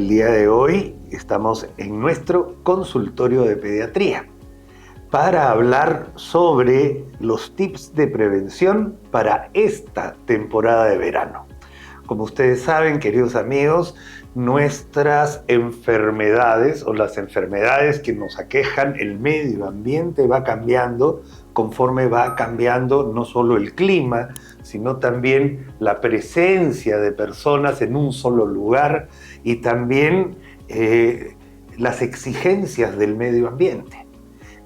El día de hoy estamos en nuestro consultorio de pediatría para hablar sobre los tips de prevención para esta temporada de verano. Como ustedes saben, queridos amigos, nuestras enfermedades o las enfermedades que nos aquejan, el medio ambiente va cambiando conforme va cambiando no solo el clima, sino también la presencia de personas en un solo lugar y también las exigencias del medio ambiente.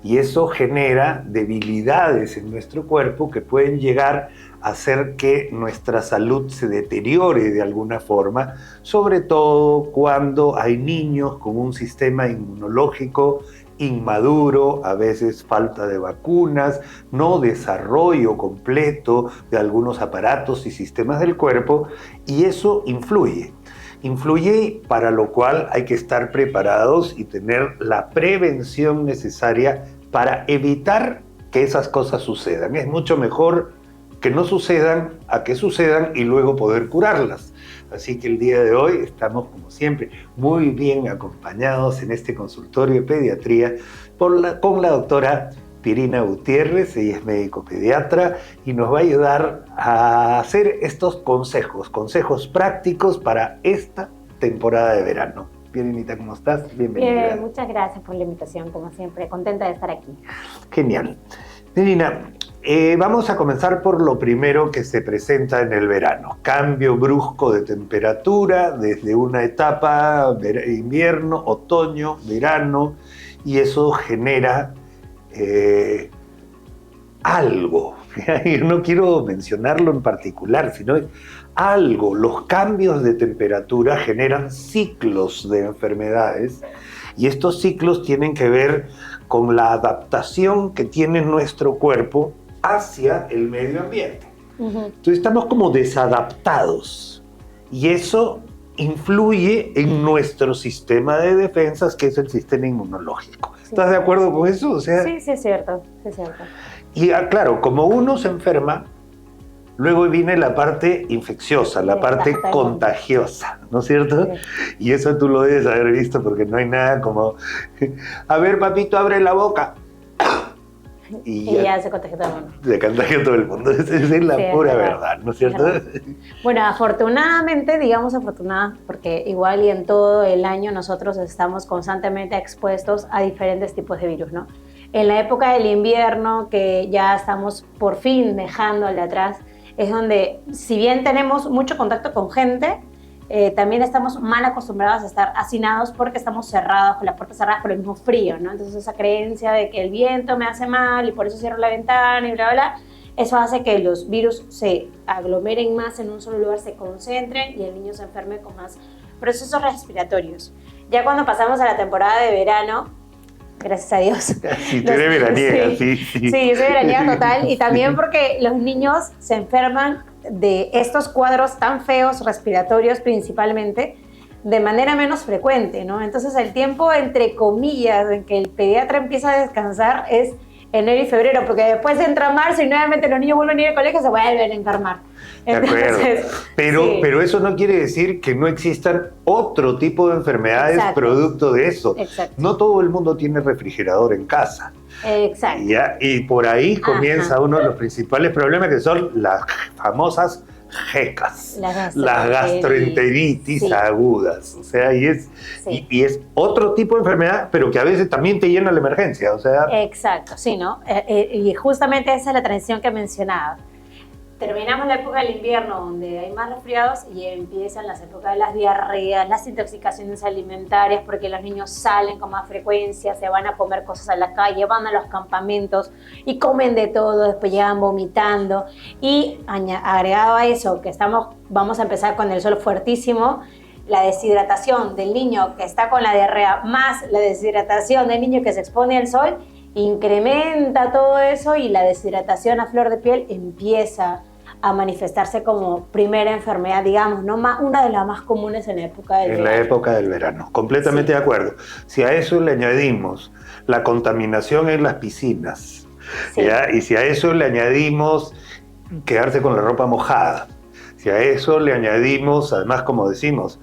Y eso genera debilidades en nuestro cuerpo que pueden llegar a hacer que nuestra salud se deteriore de alguna forma, sobre todo cuando hay niños con un sistema inmunológico inmaduro, a veces falta de vacunas, no desarrollo completo de algunos aparatos y sistemas del cuerpo, y eso influye. Influye, para lo cual hay que estar preparados y tener la prevención necesaria para evitar que esas cosas sucedan. Es mucho mejor que no sucedan a que sucedan y luego poder curarlas. Así que el día de hoy estamos, como siempre, muy bien acompañados en este consultorio de pediatría con la doctora Pirina Gutiérrez. Ella es médico pediatra y nos va a ayudar a hacer estos consejos prácticos para esta temporada de verano. Pirinita, ¿cómo estás? Bienvenida. Bien, muchas gracias por la invitación, como siempre, contenta de estar aquí. Genial. Pirina, vamos a comenzar por lo primero que se presenta en el verano. Cambio brusco de temperatura desde una etapa invierno, otoño, verano, y eso genera algo. Yo no quiero mencionarlo en particular, sino algo. Los cambios de temperatura generan ciclos de enfermedades y estos ciclos tienen que ver con la adaptación que tiene nuestro cuerpo hacia el medio ambiente. Entonces estamos como desadaptados y eso influye en nuestro sistema de defensas, que es el sistema inmunológico. Sí. ¿Estás de acuerdo con eso? O sea, sí, es cierto, sí es cierto. Y claro, como uno se enferma, luego viene la parte infecciosa, la parte contagiosa, ¿no es cierto? Sí. Y eso tú lo debes haber visto porque no hay nada como, a ver, papito, abre la boca. Y ya se contagió todo el mundo. Se contagió todo el mundo, esa es la pura verdad, ¿no es cierto? Bueno, afortunadamente, digamos afortunada, porque igual y en todo el año nosotros estamos constantemente expuestos a diferentes tipos de virus, ¿no? En la época del invierno, que ya estamos por fin dejándole atrás, es donde, si bien tenemos mucho contacto con gente, también estamos mal acostumbrados a estar hacinados porque estamos cerrados, con las puertas cerradas por el mismo frío, ¿no? Entonces esa creencia de que el viento me hace mal y por eso cierro la ventana y bla, bla, bla, eso hace que los virus se aglomeren más en un solo lugar, se concentren y el niño se enferme con más procesos respiratorios. Ya cuando pasamos a la temporada de verano, gracias a Dios. Sí, tú eres veraniega, sí. Sí, soy veraniega total. Y también porque los niños se enferman de estos cuadros tan feos, respiratorios principalmente, de manera menos frecuente, ¿no? Entonces el tiempo, entre comillas, en que el pediatra empieza a descansar es enero y febrero, porque después entra marzo y nuevamente los niños vuelven a ir al colegio y se vuelven a enfermar. Entonces, pero eso no quiere decir que no existan otro tipo de enfermedades producto de eso. Exacto. No todo el mundo tiene refrigerador en casa. Exacto. Y por ahí comienza uno de los principales problemas, que son las famosas GECAS, las gastroenteritis agudas. O sea, y es otro tipo de enfermedad, pero que a veces también te llena la emergencia. O sea, exacto, sí, ¿no? Y justamente esa es la transición que mencionaba. Terminamos la época del invierno donde hay más resfriados y empiezan las épocas de las diarreas, las intoxicaciones alimentarias, porque los niños salen con más frecuencia, se van a comer cosas a la calle, van a los campamentos y comen de todo, después llegan vomitando. Y agregado a eso, que vamos a empezar con el sol fuertísimo, la deshidratación del niño que está con la diarrea más la deshidratación del niño que se expone al sol, incrementa todo eso y la deshidratación a flor de piel empieza a manifestarse como primera enfermedad, digamos, ¿no? Una de las más comunes en la época del verano. En la época del verano, completamente de acuerdo. Si a eso le añadimos la contaminación en las piscinas, y si a eso le añadimos quedarse con la ropa mojada, Si a eso le añadimos, además, como decimos,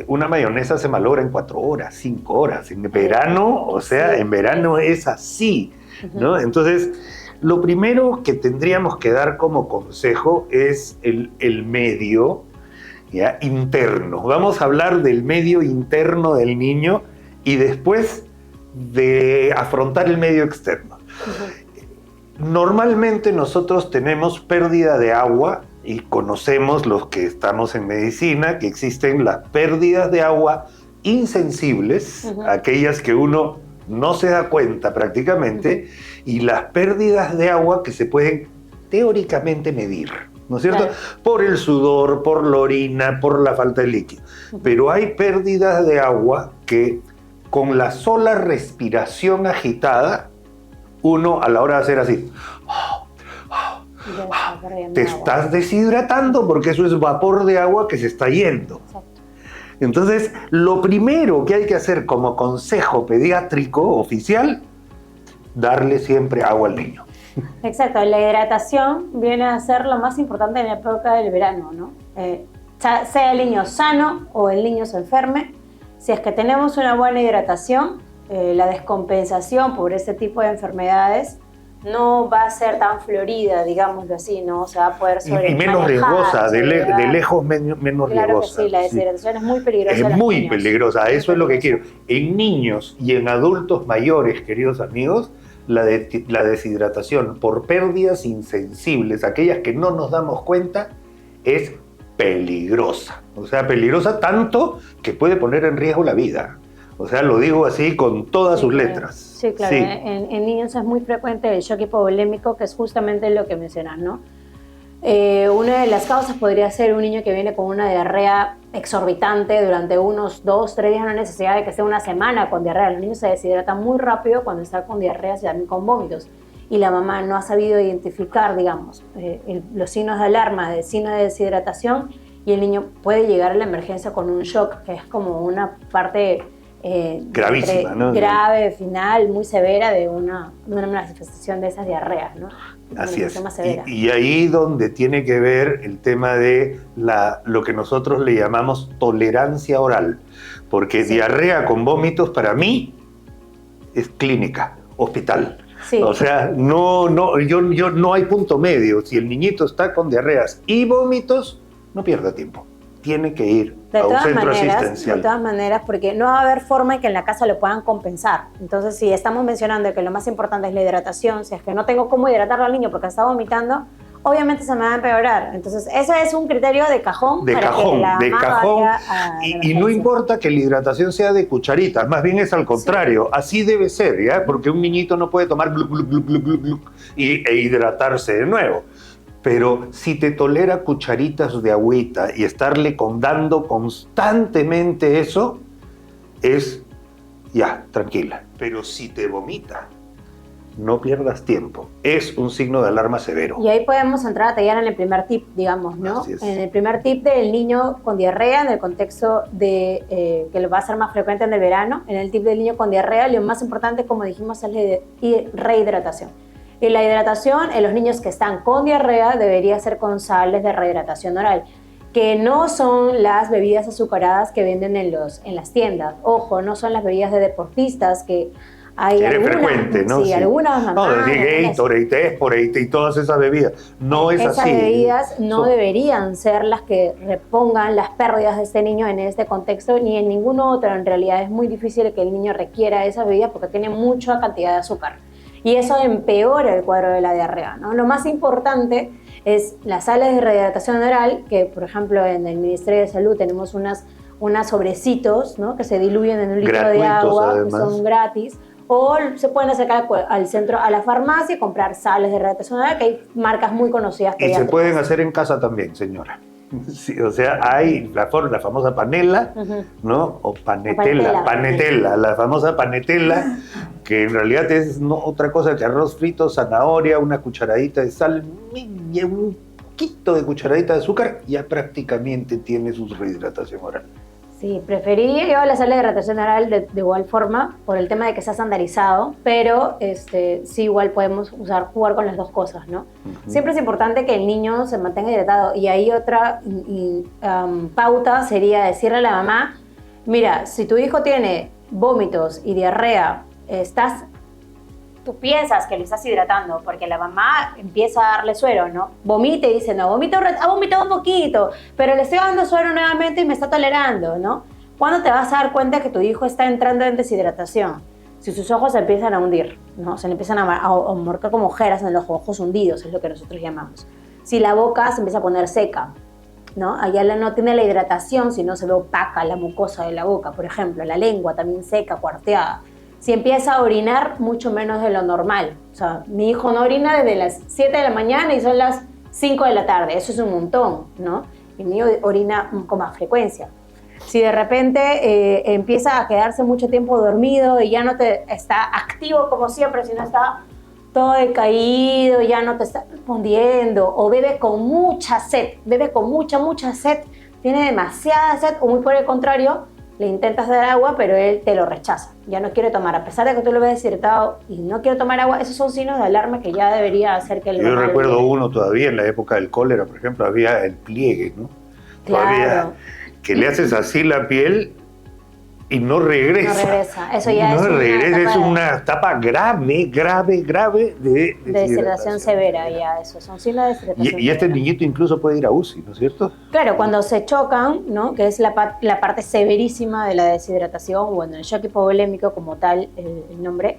una mayonesa se malogra en 4 horas, 5 horas. En verano, o sea, Sí. en verano es así, ¿no? Ujú. Entonces, lo primero que tendríamos que dar como consejo es el medio, ¿ya? Interno. Vamos a hablar del medio interno del niño y después de afrontar el medio externo. Ujú. Normalmente nosotros tenemos pérdida de agua y conocemos los que estamos en medicina que existen las pérdidas de agua insensibles, Ujú. aquellas que uno no se da cuenta prácticamente, y las pérdidas de agua que se pueden teóricamente medir, ¿no es cierto? Claro. Por el sudor, por la orina, por la falta de líquido. Ujú. Pero hay pérdidas de agua que con la sola respiración agitada, uno a la hora de hacer así, Ya está perdiendo te agua. estás deshidratando porque eso es vapor de agua que se está yendo. Exacto. Entonces, lo primero que hay que hacer como consejo pediátrico oficial, darle siempre agua al niño. Exacto, la hidratación viene a ser lo más importante en la época del verano, ¿no? Sea el niño sano o el niño se enferme, si es que tenemos una buena hidratación, la descompensación por este tipo de enfermedades no va a ser tan florida, digámoslo así, ¿no? O sea, va a poder Y menos riesgosa, de lejos menos Claro riesgosa. que sí, la Sí. deshidratación es muy peligrosa. Es en los muy niños. peligrosa, Muy eso es lo que quiero. peligrosa. En niños y en adultos mayores, queridos amigos, la deshidratación por pérdidas insensibles, aquellas que no nos damos cuenta, es peligrosa. O sea, peligrosa tanto que puede poner en riesgo la vida. O sea, lo digo así con todas sus Claro. letras. Sí, claro. Sí. En niños es muy frecuente el shock hipovolémico, que es justamente lo que mencionas, ¿no? Una de las causas podría ser un niño que viene con una diarrea exorbitante durante unos 2, 3 días, no hay necesidad de que sea una semana con diarrea. Los niños se deshidratan muy rápido cuando están con diarreas y también con vómitos. Y la mamá no ha sabido identificar, digamos, los signos de alarma, de signos de deshidratación, y el niño puede llegar a la emergencia con un shock, que es como una parte Gravísima, ¿no? grave, final, muy severa de una manifestación de esas diarreas, ¿no? Así es. Más severa. Y ahí donde tiene que ver el tema de lo que nosotros le llamamos tolerancia oral. Porque Sí. diarrea con vómitos para mí es clínica, hospital. Sí. O sea, no hay punto medio. Si el niñito está con diarreas y vómitos, no pierda tiempo. Tiene que ir a un centro asistencial. De todas maneras, porque no va a haber forma en que en la casa lo puedan compensar. Entonces, si estamos mencionando que lo más importante es la hidratación, si es que no tengo cómo hidratarlo al niño porque está vomitando, obviamente se me va a empeorar. Entonces, eso es un criterio de cajón. De para cajón, que la de mamá cajón. vaya a la Y no emergencia. importa que la hidratación sea de cucharitas, más bien es al contrario. Así debe ser, ¿ya? Porque un niñito no puede tomar gluc, gluc, gluc, gluc, gluc, gluc, e hidratarse de nuevo. Pero si te tolera cucharitas de agüita y estarle dando constantemente eso, es ya, tranquila. Pero si te vomita, no pierdas tiempo. Es un signo de alarma severo. Y ahí podemos entrar a tallar en el primer tip, digamos, ¿no? Así es. En el primer tip del niño con diarrea, en el contexto de que lo va a ser más frecuente en el verano. En el tip del niño con diarrea, lo más importante, como dijimos, es la rehidratación. Y la hidratación en los niños que están con diarrea debería ser con sales de rehidratación oral, que no son las bebidas azucaradas que venden en las tiendas. Ojo, no son las bebidas de deportistas que hay Eres algunas, frecuente, ¿no? Sí, algunas mamás. No, Gatorade, Esporate y todas esas bebidas. No es Esas así. bebidas no deberían ser las que repongan las pérdidas de este niño en este contexto ni en ningún otro. En realidad es muy difícil que el niño requiera esas bebidas porque tiene mucha cantidad de azúcar. Y eso empeora el cuadro de la diarrea, ¿no? Lo más importante es las sales de rehidratación oral, que por ejemplo en el Ministerio de Salud tenemos unas sobrecitos, ¿no? Que se diluyen en un litro de agua, además. que son gratis. O se pueden acercar al centro, a la farmacia y comprar sales de rehidratación oral, que hay marcas muy conocidas. Y se pueden hacer en casa también, señora. Sí, o sea, hay la famosa panela, ¿no? O panetela, la famosa panetela, que en realidad es otra cosa que arroz frito, zanahoria, una cucharadita de sal, y un poquito de cucharadita de azúcar, ya prácticamente tiene su rehidratación oral. Sí, preferiría yo la sala de hidratación oral de igual forma, por el tema de que está estandarizado, pero sí igual podemos jugar con las dos cosas, ¿no? Siempre es importante que el niño se mantenga hidratado, y ahí otra pauta sería decirle a la mamá, mira, si tu hijo tiene vómitos y diarrea, tú piensas que le estás hidratando, porque la mamá empieza a darle suero, ¿no? Vomita y dice, no, ha vomitado un poquito, pero le estoy dando suero nuevamente y me está tolerando, ¿no? ¿Cuándo te vas a dar cuenta que tu hijo está entrando en deshidratación? Si sus ojos se empiezan a hundir, ¿no? Se le empiezan a marcar como ojeras en los ojos hundidos, es lo que nosotros llamamos. Si la boca se empieza a poner seca, ¿no? Allá no tiene la hidratación, sino se ve opaca la mucosa de la boca, por ejemplo, la lengua también seca, cuarteada. Si empieza a orinar mucho menos de lo normal. O sea, mi hijo no orina desde las 7 de la mañana y son las 5 de la tarde. Eso es un montón, ¿no? Y mi hijo orina con más frecuencia. Si de repente empieza a quedarse mucho tiempo dormido y ya no está activo como siempre, sino está todo decaído, ya no te está respondiendo, o bebe con mucha sed, mucha sed, tiene demasiada sed, o muy por el contrario, le intentas dar agua, pero él te lo rechaza, ya no quiere tomar, a pesar de que tú lo ves deshidratado y no quiere tomar agua. Esos son signos de alarma que ya debería hacer que el Yo recuerdo uno todavía en la época del cólera, por ejemplo, había el pliegue, ¿no? Claro. Todavía, que le haces así la piel y no regresa. No regresa, eso ya es una etapa grave de deshidratación severa, ya eso, son signos de deshidratación y este niñito incluso puede ir a UCI, ¿no es cierto? Claro, cuando se chocan, ¿no? Que es la parte severísima de la deshidratación, bueno, el shock hipovolémico como tal, el nombre,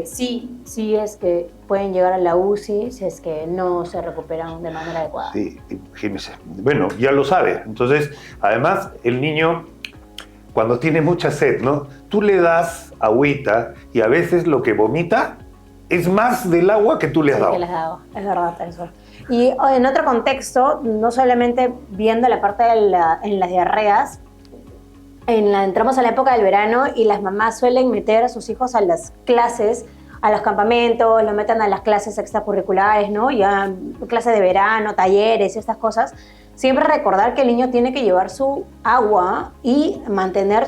sí es que pueden llegar a la UCI si es que no se recuperan de manera adecuada. Sí, imagínese. Bueno, ya lo sabe. Entonces, además, el niño, cuando tiene mucha sed, ¿no? Tú le das agüita y a veces lo que vomita es más del agua que tú le has dado. Que les has dado. Es verdad eso. Y en otro contexto, no solamente viendo la parte en las diarreas, entramos a la época del verano y las mamás suelen meter a sus hijos a las clases, a los campamentos, los meten a las clases extracurriculares, ¿no? Ya clases de verano, talleres y estas cosas. Siempre recordar que el niño tiene que llevar su agua y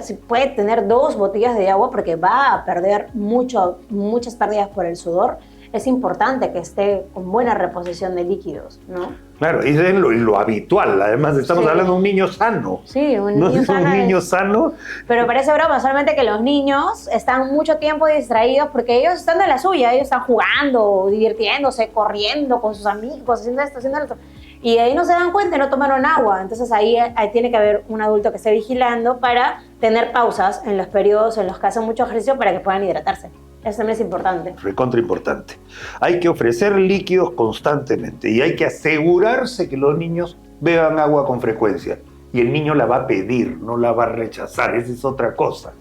si puede tener 2 botellas de agua, porque va a perder muchas pérdidas por el sudor. Es importante que esté con buena reposición de líquidos, ¿no? Claro, y es lo habitual. Además, estamos hablando de un niño sano. Sí, un niño sano. Pero parece broma, solamente que los niños están mucho tiempo distraídos porque ellos están en la suya, ellos están jugando, divirtiéndose, corriendo con sus amigos, haciendo esto, haciendo lo otro. Y de ahí no se dan cuenta y no tomaron agua. Entonces ahí tiene que haber un adulto que esté vigilando para tener pausas en los periodos en los que hacen mucho ejercicio para que puedan hidratarse. Eso también es importante. Recontra importante. Hay que ofrecer líquidos constantemente y hay que asegurarse que los niños beban agua con frecuencia. Y el niño la va a pedir, no la va a rechazar. Esa es otra cosa.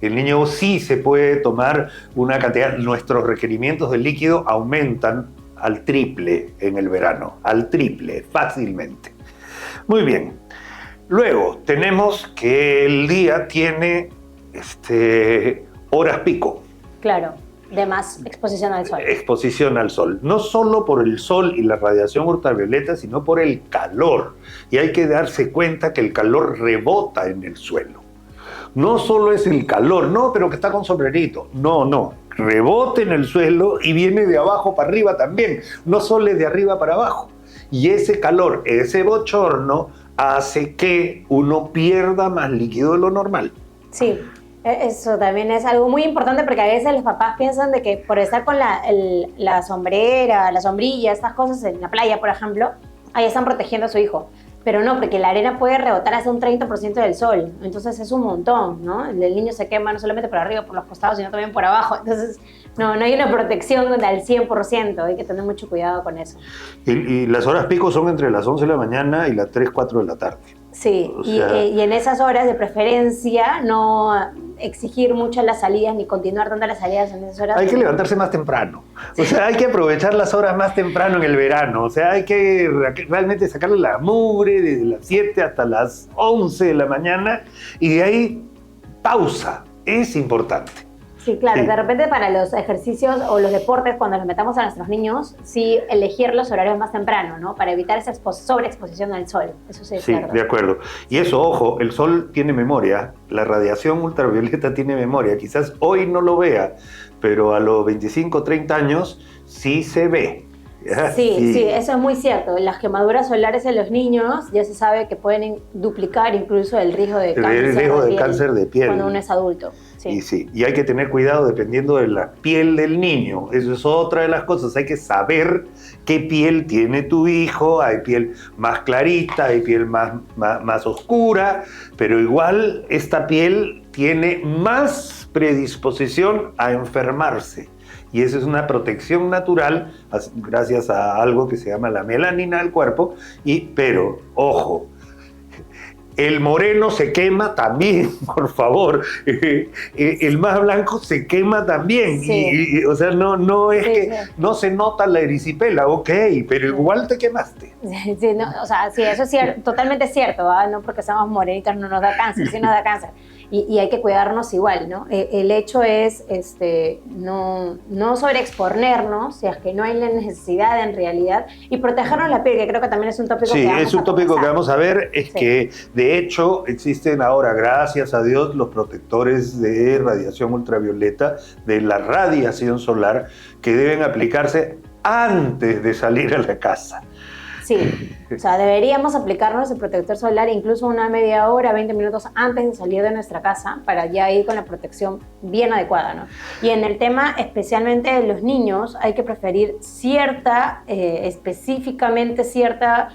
El niño sí se puede tomar una cantidad. Nuestros requerimientos de líquido aumentan al triple en el verano, al triple, fácilmente. Muy bien. Luego tenemos que el día tiene horas pico. Claro, de más exposición al sol. Exposición al sol. No solo por el sol y la radiación ultravioleta, sino por el calor. Y hay que darse cuenta que el calor rebota en el suelo. No solo es el calor, no, pero que está con sombrerito. No. Rebota en el suelo y viene de abajo para arriba también. No solo es de arriba para abajo. Y ese calor, ese bochorno, hace que uno pierda más líquido de lo normal. Sí. Eso también es algo muy importante porque a veces los papás piensan de que por estar con la sombrera, la sombrilla, estas cosas en la playa, por ejemplo, ahí están protegiendo a su hijo. Pero no, porque la arena puede rebotar hasta un 30% del sol. Entonces es un montón, ¿no? El niño se quema no solamente por arriba, por los costados, sino también por abajo. Entonces no hay una protección al 100%. Hay que tener mucho cuidado con eso. Y las horas pico son entre las 11 de la mañana y las 3, 4 de la tarde. Sí, y en esas horas de preferencia no exigir mucho las salidas ni continuar dando las salidas en esas horas. Hay que levantarse más temprano. O sea, hay que aprovechar las horas más temprano en el verano. O sea, hay que realmente sacarle la mugre desde las 7 hasta las 11 de la mañana y de ahí pausa. Es importante. Sí, claro, Sí. de repente para los ejercicios o los deportes, cuando los metamos a nuestros niños, sí elegir los horarios más temprano, ¿no? Para evitar esa sobreexposición al sol. Eso sí es Sí, cierto. de acuerdo. Y eso, ojo, el sol tiene memoria, la radiación ultravioleta tiene memoria. Quizás hoy no lo vea, pero a los 25, 30 años sí se ve. ¿Ya? Sí, eso es muy cierto. Las quemaduras solares en los niños ya se sabe que pueden duplicar incluso el riesgo de El riesgo de cáncer de piel. cuando uno es adulto. Sí. Y sí, y hay que tener cuidado dependiendo de la piel del niño. Eso es otra de las cosas. Hay que saber qué piel tiene tu hijo. Hay piel más clarita, hay piel más oscura, pero igual esta piel tiene más predisposición a enfermarse. Y eso es una protección natural gracias a algo que se llama la melanina del cuerpo. Pero, ojo, el moreno se quema también, por favor. El más blanco se quema también. Sí. O sea, no es Sí, que sí. no se nota la erisipela, ok, pero igual te quemaste. Sí, no, o sea, sí, eso es cierto, totalmente cierto, ¿ah? No porque seamos morenitos no nos da cáncer, sí nos da cáncer. Y hay que cuidarnos igual, ¿no? El hecho es no sobreexponernos, si es que no hay la necesidad en realidad, y protegernos la piel, que creo que también es un tópico Sí, que vamos es un a tópico conversar. que vamos a ver, es Sí. que de hecho existen ahora, gracias a Dios, los protectores de radiación ultravioleta, de la radiación solar, que deben aplicarse antes de salir a la casa. Sí, o sea, deberíamos aplicarnos el protector solar incluso una media hora, 20 minutos antes de salir de nuestra casa para ya ir con la protección bien adecuada, ¿no? Y en el tema especialmente de los niños hay que preferir específicamente cierta,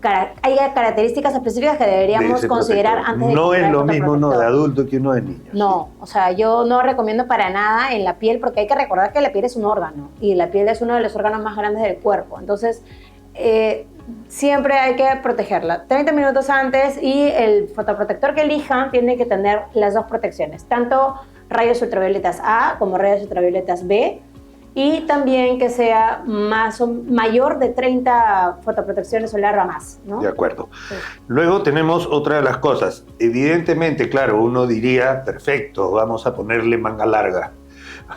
hay características específicas que De deberíamos ese considerar protector. antes de No comprar es el lo mismo uno de fotoprotector. adulto que uno de niño. No, o sea, yo no recomiendo para nada en la piel porque hay que recordar que la piel es un órgano y la piel es uno de los órganos más grandes del cuerpo. Entonces, siempre hay que protegerla 30 minutos antes y el fotoprotector que elijan tiene que tener las dos protecciones, tanto rayos ultravioletas A como rayos ultravioletas B y también que sea mayor de 30 fotoprotecciones solar o más, ¿no? De acuerdo. Sí. Luego tenemos otra de las cosas. Evidentemente, claro, uno diría, perfecto, vamos a ponerle manga larga,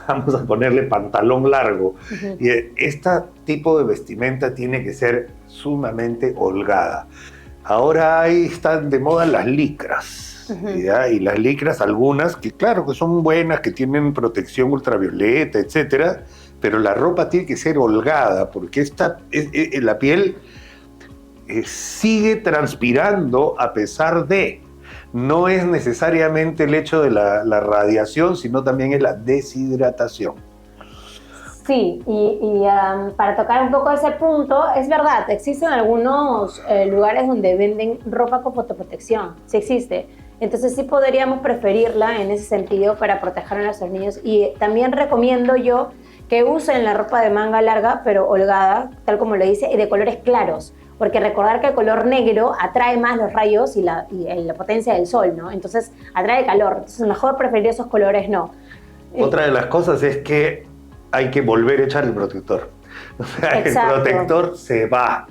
vamos a ponerle pantalón largo. Uh-huh. Y este tipo de vestimenta tiene que ser sumamente holgada. Ahora están de moda las licras. Uh-huh. ¿Ya? Y las licras, algunas que claro que son buenas, que tienen protección ultravioleta, etcétera, pero la ropa tiene que ser holgada porque la piel sigue transpirando a pesar de. No es necesariamente el hecho de la radiación, sino también es la deshidratación. Sí, y para tocar un poco ese punto, es verdad, existen algunos lugares donde venden ropa con fotoprotección, sí existe. Entonces sí podríamos preferirla en ese sentido para proteger a nuestros niños. Y también recomiendo yo que usen la ropa de manga larga, pero holgada, tal como lo dice, y de colores claros. Porque recordar que el color negro atrae más los rayos y la potencia del sol, ¿no? Entonces atrae calor. Entonces mejor preferir esos colores, no. Otra de las cosas es que hay que volver a echar el protector. O sea, Exacto. El protector se va,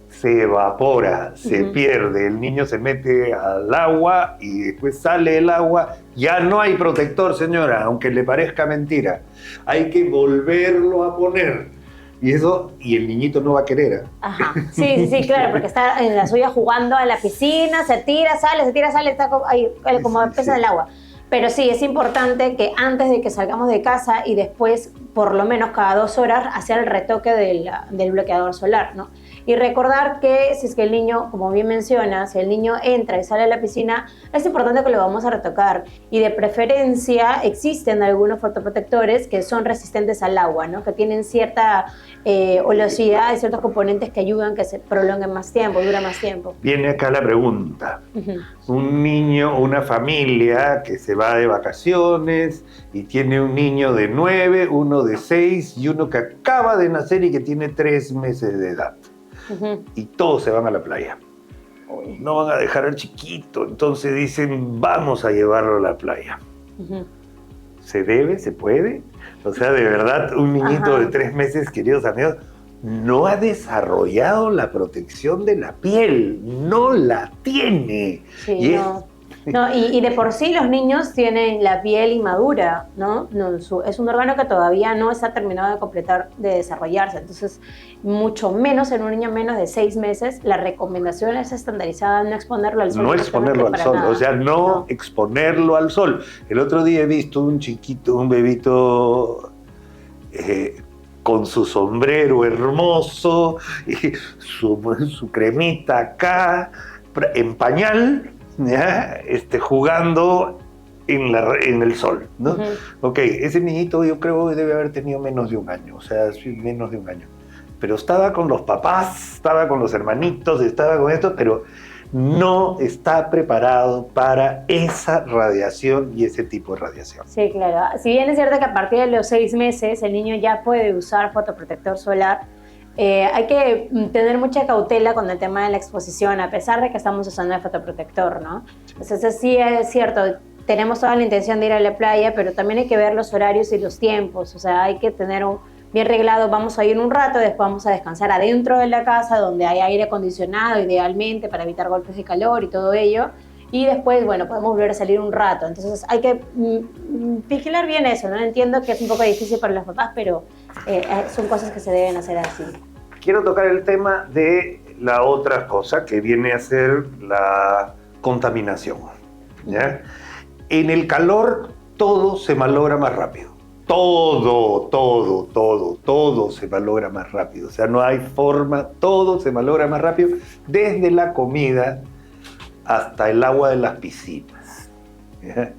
se evapora, se Uh-huh. pierde. El niño se mete al agua y después sale el agua. Ya no hay protector, señora, aunque le parezca mentira. Hay que volverlo a poner. Y el niñito no va a querer. ¿Eh? Ajá. Sí, claro, porque está en la suya jugando a la piscina, se tira, sale, está ahí, como pesa del agua. Pero sí, es importante que antes de que salgamos de casa y después, por lo menos cada 2 horas, hacer el retoque del bloqueador solar, ¿no? Y recordar que si es que el niño, como bien menciona, si el niño entra y sale a la piscina, es importante que lo vamos a retocar. Y de preferencia existen algunos fotoprotectores que son resistentes al agua, ¿no? Que tienen cierta oleosidad y ciertos componentes que ayudan a que se prolongue más tiempo, dura más tiempo. Viene acá la pregunta. Uh-huh. Un niño, una familia que se va de vacaciones y tiene un niño de 9, uno de 6 y uno que acaba de nacer y que tiene 3 meses de edad. Uh-huh. Y todos se van a la playa. Uy. No van a dejar al chiquito, entonces dicen, vamos a llevarlo a la playa. Uh-huh. ¿Se debe? ¿Se puede? O sea, de verdad, un niñito Ajá. de 3 meses, queridos amigos, no ha desarrollado la protección de la piel, no la tiene. Sí, y no. No, y de por sí los niños tienen la piel inmadura, ¿no? Es un órgano que todavía no está terminado de completar, de desarrollarse. Entonces, mucho menos en un niño menos de 6 meses, la recomendación es estandarizada no exponerlo al sol. No exponerlo al sol, o sea, no exponerlo al sol. El otro día he visto un chiquito, un bebito con su sombrero hermoso y su cremita acá, en pañal, ¿ya? Jugando en el sol, ¿no? Uh-huh. Ok, ese niñito yo creo debe haber tenido menos de un año, o sea, menos de un año. Pero estaba con los papás, estaba con los hermanitos, estaba con esto, pero no está preparado para esa radiación y ese tipo de radiación. Sí, claro. Si bien es cierto que a partir de los 6 meses el niño ya puede usar fotoprotector solar, hay que tener mucha cautela con el tema de la exposición, a pesar de que estamos usando el fotoprotector, ¿no? Entonces sí es cierto, tenemos toda la intención de ir a la playa, pero también hay que ver los horarios y los tiempos, o sea, hay que tener bien reglado, vamos a ir un rato, después vamos a descansar adentro de la casa, donde hay aire acondicionado idealmente para evitar golpes de calor y todo ello, y después, bueno, podemos volver a salir un rato. Entonces hay que vigilar bien eso, ¿no? Entiendo que es un poco difícil para los papás, pero son cosas que se deben hacer así. Quiero tocar el tema de la otra cosa que viene a ser la contaminación, ¿ya? En el calor todo se malogra más rápido. Todo se malogra más rápido. O sea, no hay forma, todo se malogra más rápido, desde la comida hasta el agua de las piscinas, ¿ya?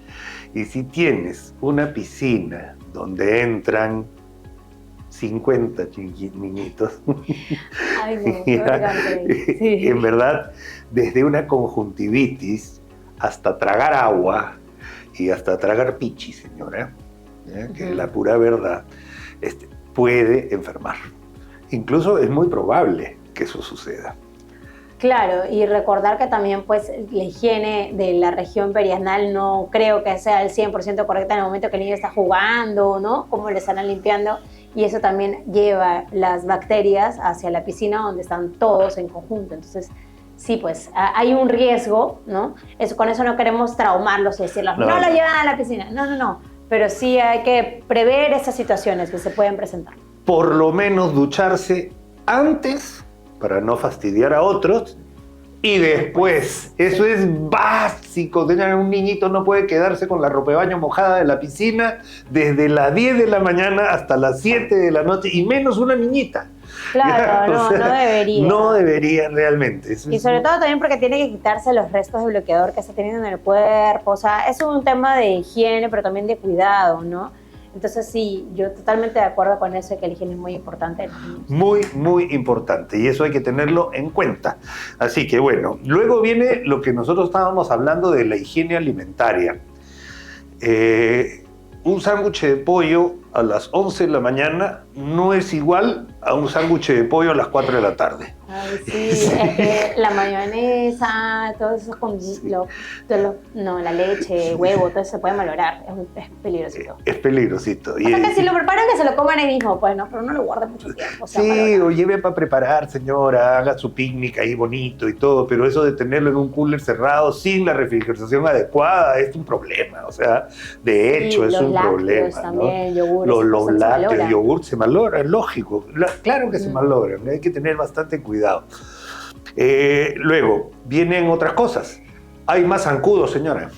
Y si tienes una piscina donde entran 50 niñitos, ay, no, sí. En verdad, desde una conjuntivitis hasta tragar agua y hasta tragar pichi, señora, ¿ya? Que es la pura verdad, puede enfermar. Incluso es muy probable que eso suceda. Claro, y recordar que también pues la higiene de la región perianal no creo que sea el 100% correcta en el momento que el niño está jugando, ¿no? Cómo le están limpiando, y eso también lleva las bacterias hacia la piscina donde están todos en conjunto. Entonces, sí, pues hay un riesgo, ¿no? Con eso no queremos traumarlos y decirles, no lo llevan a la piscina. No. Pero sí hay que prever esas situaciones que se pueden presentar. Por lo menos ducharse antes para no fastidiar a otros y después. Eso es básico. Un niñito no puede quedarse con la ropa de baño mojada de la piscina desde las 10 de la mañana hasta las 7 de la noche, y menos una niñita. Claro, no debería. No debería realmente. Y sobre todo también porque tiene que quitarse los restos de bloqueador que está teniendo en el cuerpo. O sea, es un tema de higiene, pero también de cuidado, ¿no? Entonces sí, yo totalmente de acuerdo con eso, que la higiene es muy importante. Muy, muy importante, y eso hay que tenerlo en cuenta. Así que bueno, luego viene lo que nosotros estábamos hablando de la higiene alimentaria. Un sándwich de pollo a las 11 de la mañana no es igual a un sándwich de pollo a las 4 de la tarde. Ay, sí, es que la mayonesa, todo eso con la leche, huevo, todo eso se puede malograr, es peligrosito. Es peligrosito. O sea, que si lo preparan, que se lo coman ahí mismo, pues, ¿no? Pero no lo guarden mucho tiempo. O sea, sí, o lleve para preparar, señora, haga su picnic ahí bonito y todo, pero eso de tenerlo en un cooler cerrado sin la refrigeración adecuada es un problema, o sea, de hecho, es un problema. También, ¿no? Yogures, los lácteos, yogur se malogra, es lógico. Claro que se malogra, hay que tener bastante cuidado. Luego, vienen otras cosas. Hay más zancudos, señora.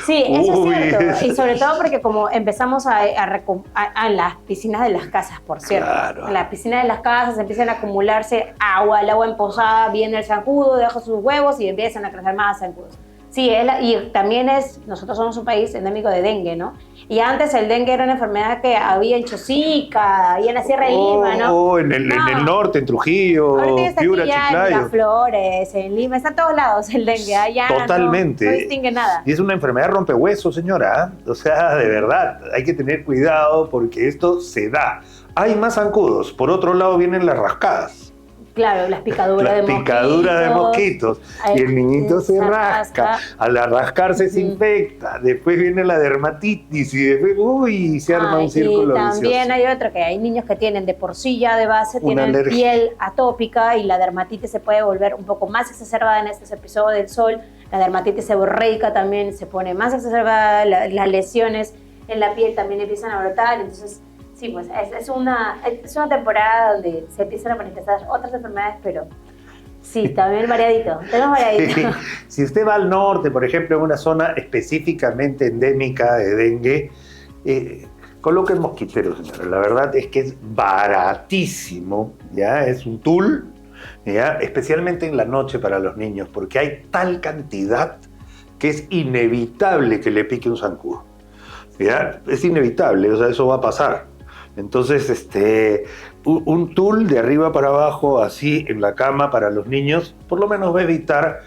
Sí, eso es cierto. Y sobre todo porque como empezamos a las piscinas de las casas, por cierto. Claro. En las piscinas de las casas empiezan a acumularse agua, el agua empozada, viene el zancudo, deja sus huevos y empiezan a crecer más zancudos. Sí, y también nosotros somos un país endémico de dengue, ¿no? Y antes el dengue era una enfermedad que había en Chosica, ahí en la Sierra de Lima, ¿no? En el norte, en Trujillo, Piura, Chiclayo. En Miraflores, en Lima, está en todos lados el dengue, allá totalmente. No distingue nada. Y es una enfermedad rompehuesos, señora, O sea, de verdad, hay que tener cuidado porque esto se da. Hay más zancudos, por otro lado vienen las rascadas. Claro, las picaduras de mosquitos. Y el niñito se rasca. Al rascarse se infecta. Después viene la dermatitis y después, se arma un círculo vicioso. Y también hay otro, que hay niños que tienen de por sí ya de base, tienen piel atópica, y la dermatitis se puede volver un poco más exacerbada en estos episodios del sol. La dermatitis seborreica también se pone más exacerbada, las lesiones en la piel también empiezan a brotar, entonces sí, pues es una temporada donde se empiezan a manifestar otras enfermedades, pero sí, también variadito, tenemos variadito. Sí. Si usted va al norte, por ejemplo, en una zona específicamente endémica de dengue, coloquen mosquiteros, señora. La verdad es que es baratísimo, ¿ya? Es un tool, ¿ya? Especialmente en la noche para los niños, porque hay tal cantidad que es inevitable que le pique un zancudo, ¿ya? Es inevitable, o sea, eso va a pasar. Entonces, un tool de arriba para abajo, así en la cama para los niños, por lo menos va a evitar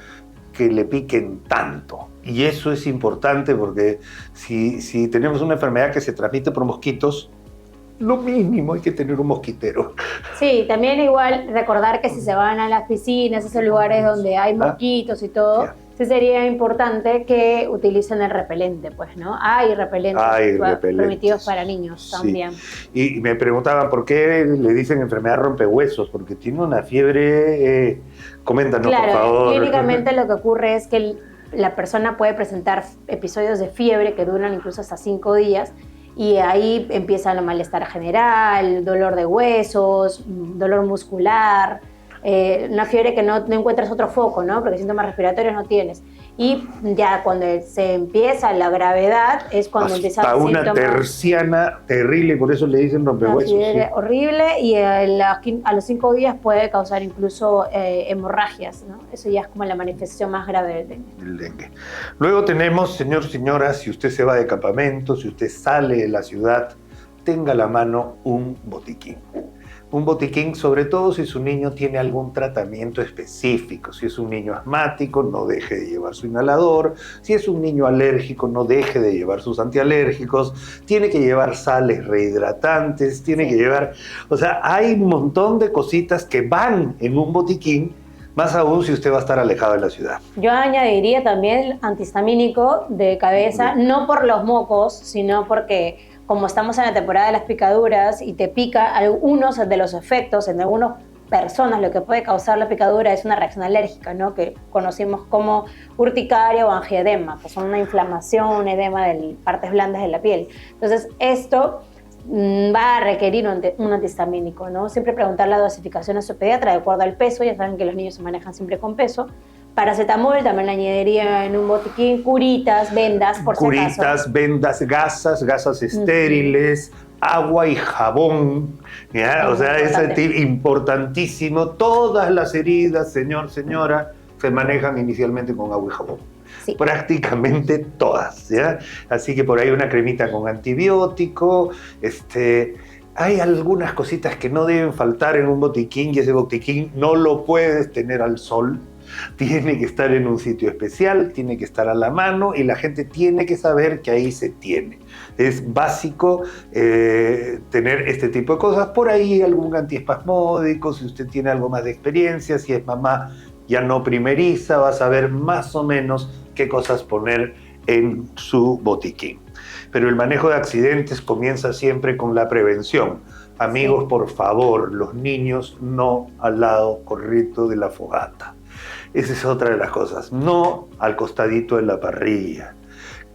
que le piquen tanto. Y eso es importante porque si tenemos una enfermedad que se transmite por mosquitos, lo mínimo hay que tener un mosquitero. Sí, también igual recordar que si se van a las piscinas, esos lugares donde hay mosquitos y todo, sí sería importante que utilicen el repelente, pues, ¿no? Hay repelentes permitidos para niños también. Y me preguntaban por qué le dicen enfermedad rompehuesos, porque tiene una fiebre. Coméntanos, por favor. Claro, clínicamente lo que ocurre es que la persona puede presentar episodios de fiebre que duran incluso hasta 5 días, y ahí empieza el malestar general, dolor de huesos, dolor muscular, una fiebre que no encuentras otro foco, ¿no? Porque síntomas respiratorios no tienes. Y ya cuando se empieza la gravedad es cuando empieza hasta una terciana terrible, por eso le dicen rompehuesos. Fiebre horrible, y a los 5 días puede causar incluso hemorragias, ¿no? Eso ya es como la manifestación más grave del dengue. El dengue. Luego tenemos, señora, si usted se va de campamento, si usted sale de la ciudad, tenga a la mano un botiquín. Un botiquín, sobre todo si su niño tiene algún tratamiento específico. Si es un niño asmático, no deje de llevar su inhalador. Si es un niño alérgico, no deje de llevar sus antialérgicos. Tiene que llevar sales rehidratantes, tiene que llevar... O sea, hay un montón de cositas que van en un botiquín, más aún si usted va a estar alejado de la ciudad. Yo añadiría también antihistamínico de cabeza, no por los mocos, sino porque... como estamos en la temporada de las picaduras y te pica, algunos de los efectos en algunas personas lo que puede causar la picadura es una reacción alérgica, ¿no? Que conocemos como urticaria o angioedema, que son una inflamación, un edema de partes blandas de la piel. Entonces, esto va a requerir un antihistamínico, ¿no? Siempre preguntar la dosificación a su pediatra de acuerdo al peso, ya saben que los niños se manejan siempre con peso. Paracetamol también le añadiría en un botiquín, curitas, vendas, por si acaso. Curitas, vendas, gasas estériles, agua y jabón, ¿ya? O sea, es importantísimo. Todas las heridas, señora, se manejan inicialmente con agua y jabón. Sí. Prácticamente todas, ¿ya? Así que por ahí una cremita con antibiótico, hay algunas cositas que no deben faltar en un botiquín, y ese botiquín no lo puedes tener al sol. Tiene que estar en un sitio especial, tiene que estar a la mano y la gente tiene que saber que ahí se tiene. Es básico tener este tipo de cosas. Por ahí algún antiespasmódico, si usted tiene algo más de experiencia, si es mamá ya no primeriza, va a saber más o menos qué cosas poner en su botiquín. Pero el manejo de accidentes comienza siempre con la prevención. Amigos, por favor, los niños no al lado correcto de la fogata. Esa es otra de las cosas. No al costadito de la parrilla.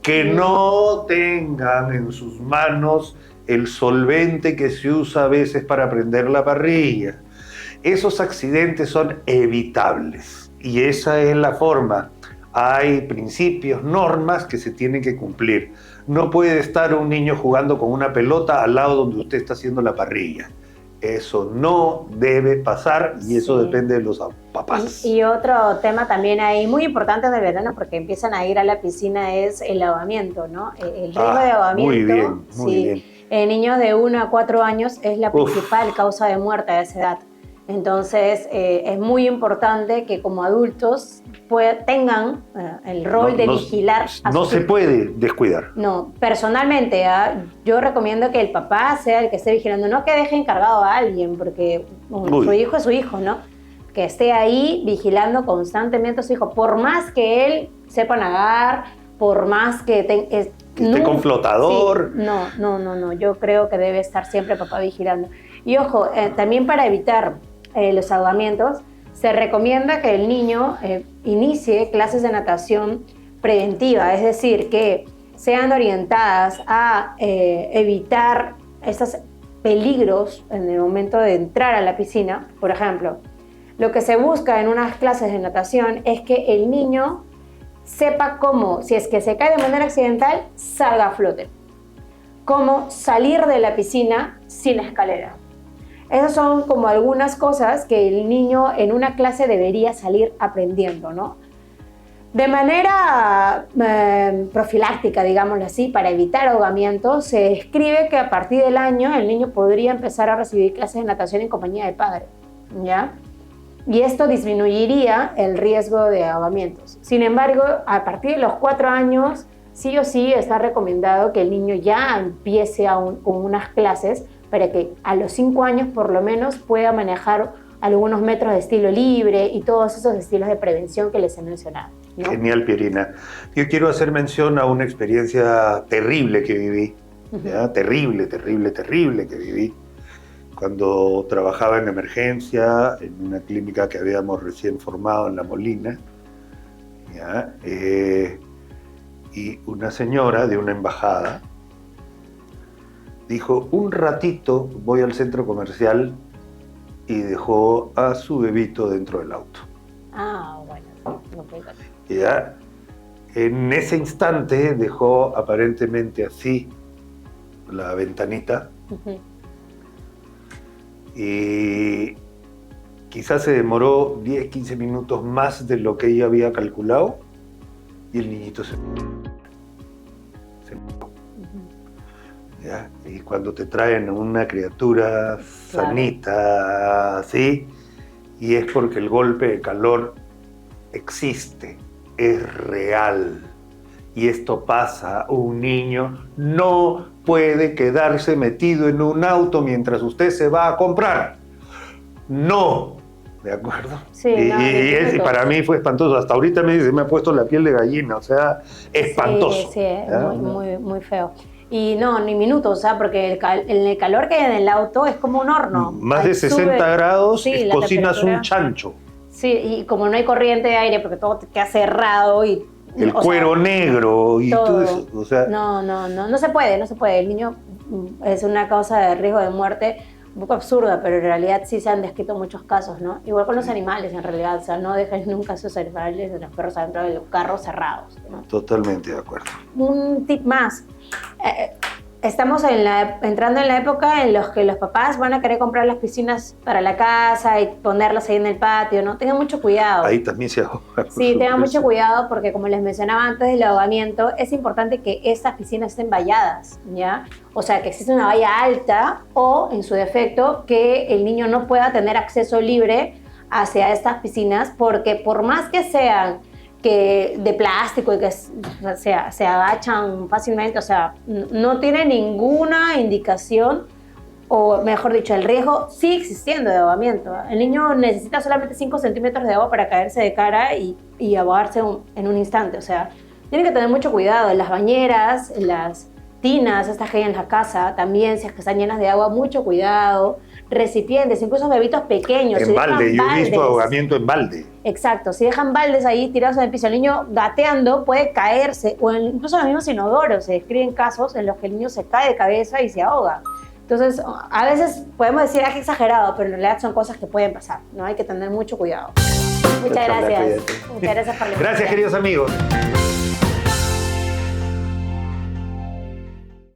Que no tengan en sus manos el solvente que se usa a veces para prender la parrilla. Esos accidentes son evitables y esa es la forma. Hay principios, normas que se tienen que cumplir. No puede estar un niño jugando con una pelota al lado donde usted está haciendo la parrilla. Eso no debe pasar y eso depende de los papás. Y otro tema también ahí muy importante del verano, porque empiezan a ir a la piscina, es el ahogamiento, ¿no? El riesgo de ahogamiento. Muy bien. En niños de 1 a 4 años es la principal causa de muerte a esa edad. Entonces es muy importante que como adultos tengan el rol de vigilar a sus hijos. No se puede descuidar. No, personalmente yo recomiendo que el papá sea el que esté vigilando, no que deje encargado a alguien, porque su hijo es su hijo, ¿no? Que esté ahí vigilando constantemente a su hijo, por más que él sepa nadar, por más que esté con flotador. Sí, no, yo creo que debe estar siempre papá vigilando. Y ojo, también para evitar los ahogamientos, se recomienda que el niño inicie clases de natación preventiva, es decir, que sean orientadas a evitar esos peligros en el momento de entrar a la piscina. Por ejemplo, lo que se busca en unas clases de natación es que el niño sepa cómo, si es que se cae de manera accidental, salga a flote. Cómo salir de la piscina sin escalera. Esas son como algunas cosas que el niño en una clase debería salir aprendiendo, ¿no? De manera profiláctica, digámoslo así, para evitar ahogamiento, se escribe que a partir del año el niño podría empezar a recibir clases de natación en compañía del padre, ¿ya? Y esto disminuiría el riesgo de ahogamientos. Sin embargo, a partir de los 4 años, sí o sí está recomendado que el niño ya empiece con unas clases para que a los 5 años por lo menos pueda manejar algunos metros de estilo libre y todos esos estilos de prevención que les he mencionado, ¿no? Genial, Pierina. Yo quiero hacer mención a una experiencia terrible que viví, ¿ya? Terrible que viví. Cuando trabajaba en emergencia, en una clínica que habíamos recién formado en La Molina, ¿ya? Y una señora de una embajada dijo, un ratito voy al centro comercial, y dejó a su bebito dentro del auto. Ah, bueno, no puede ser. ¿Ya? En ese instante dejó aparentemente así la ventanita, y quizás se demoró 10, 15 minutos más de lo que ella había calculado, y el niñito se murió. ¿Ya? Y cuando te traen una criatura sanita, ¿sí? Y es porque el golpe de calor existe, es real. Y esto pasa, un niño no puede quedarse metido en un auto mientras usted se va a comprar. No, ¿de acuerdo? Sí, y para mí fue espantoso. Hasta ahorita me ha puesto la piel de gallina, o sea, espantoso. Sí, muy feo. Y no, ni minutos, o sea, porque el calor que hay en el auto es como un horno. Más de 60 grados, sí, cocinas un chancho. Sí, y como no hay corriente de aire, porque todo te queda cerrado y... El cuero negro y todo eso, o sea... No se puede. El niño es una causa de riesgo de muerte un poco absurda, pero en realidad sí se han descrito muchos casos, ¿no? Igual con los animales, en realidad, o sea, no dejes nunca a sus animales, a los perros adentro de los carros cerrados, ¿no? Totalmente de acuerdo. Un tip más. Estamos entrando en la época en la que los papás van a querer comprar las piscinas para la casa y ponerlas ahí en el patio, ¿no? Tengan mucho cuidado. Ahí también se ahoga. Sí, tengan mucho cuidado porque, como les mencionaba antes del ahogamiento, es importante que estas piscinas estén valladas, ¿ya? O sea, que existe una valla alta o, en su defecto, que el niño no pueda tener acceso libre hacia estas piscinas, porque por más que sean de plástico y que se agachan fácilmente, o sea, no tiene ninguna indicación, o mejor dicho, el riesgo sigue existiendo de ahogamiento. El niño necesita solamente 5 centímetros de agua para caerse de cara y ahogarse en un instante. O sea, tienen que tener mucho cuidado. En las bañeras, en las tinas, estas que hay en la casa, también, si es que están llenas de agua, mucho cuidado. Recipientes, incluso bebitos pequeños. En balde, yo he visto ahogamiento en balde. Exacto, si dejan baldes ahí tirados en el piso, el niño gateando puede caerse, o incluso en los mismos inodoros se describen casos en los que el niño se cae de cabeza y se ahoga. Entonces, a veces podemos decir que es exagerado, pero en realidad son cosas que pueden pasar, ¿no? Hay que tener mucho cuidado. Muchas gracias. Muchas gracias por la invitación. Gracias, queridos amigos.